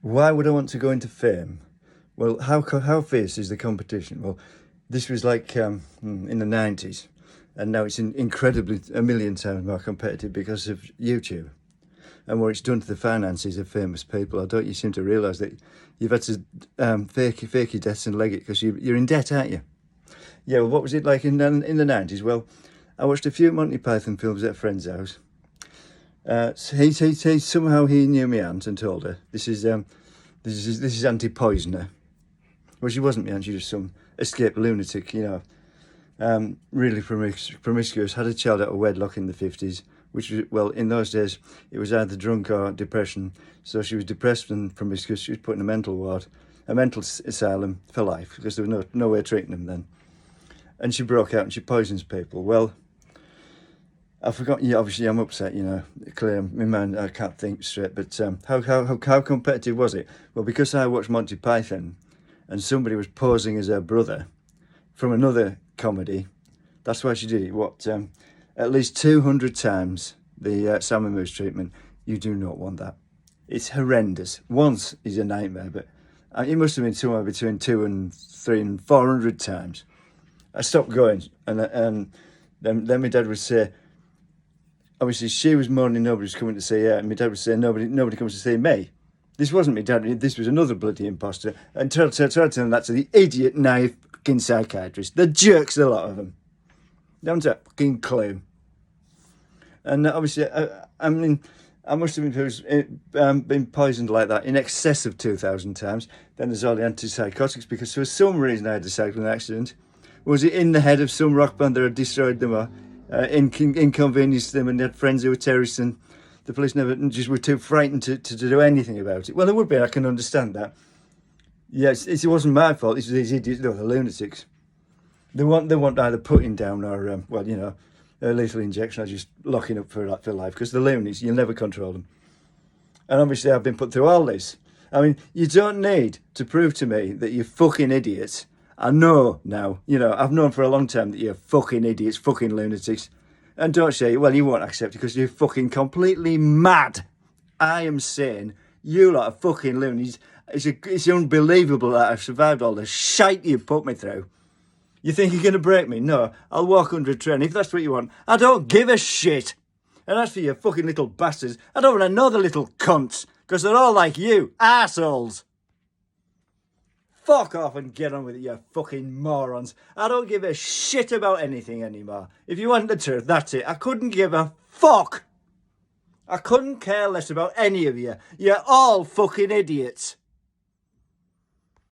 Why would I want to go into fame? Well, how fierce is the competition? Well, this was like in the 90s, and now it's incredibly a million times more competitive because of YouTube and what it's done to the finances of famous people. I don't you seem to realise that you've had to fake your debts and leg it because you're in debt, aren't you? Yeah, well, what was it like in the 90s? Well, I watched a few Monty Python films at a friend's house. Somehow he knew my aunt and told her this is Auntie Poisoner. Well, she wasn't my aunt; she was some escaped lunatic, really promiscuous. Had a child out of wedlock in the 50s, which was, well, in those days it was either drunk or depression. So she was depressed and promiscuous. She was put in a mental ward, a mental asylum for life because there was no way of treating them then. And she broke out and she poisons people. Well, I forgot. Yeah, obviously I'm upset. Clear. My mind, I can't think straight. But how competitive was it? Well, because I watched Monty Python, and somebody was posing as her brother from another comedy. That's why she did it. At least 200 times the Sam and Moose treatment. You do not want that. It's horrendous. Once is a nightmare, but it must have been somewhere between 200 and 300 and 400 times. I stopped going, and then my dad would say. Obviously, she was moaning nobody was coming to see her, and my dad would say nobody comes to see me. This wasn't my dad, this was another bloody imposter. And try to tell them that to the idiot, naive fucking psychiatrist. The jerks, a lot of them. They haven't a fucking clue. And obviously, I must have been poisoned like that in excess of 2,000 times. Then there's all the antipsychotics, because for some reason I had a cycling accident. Was it in the head of some rock band that had destroyed them or inconvenienced them, and they had friends who were terrorists, and the police just were too frightened to do anything about it? Well, there would be, I can understand that. Yes, it wasn't my fault. It's these idiots, the lunatics. They want either putting down or, a lethal injection or just locking up for life, because the loonies, you'll never control them. And obviously I've been put through all this. I mean, you don't need to prove to me that you're fucking idiots. I know now, I've known for a long time that you're fucking idiots, fucking lunatics. And don't say, well, you won't accept it because you're fucking completely mad. I am saying, you lot are fucking loonies. It's unbelievable that I've survived all the shite you put me through. You think you're going to break me? No, I'll walk under a train if that's what you want. I don't give a shit. And as for you fucking little bastards, I don't want to know the little cunts, because they're all like you, arseholes. Fuck off and get on with it, you fucking morons. I don't give a shit about anything anymore. If you want the truth, that's it. I couldn't give a fuck. I couldn't care less about any of you. You're all fucking idiots.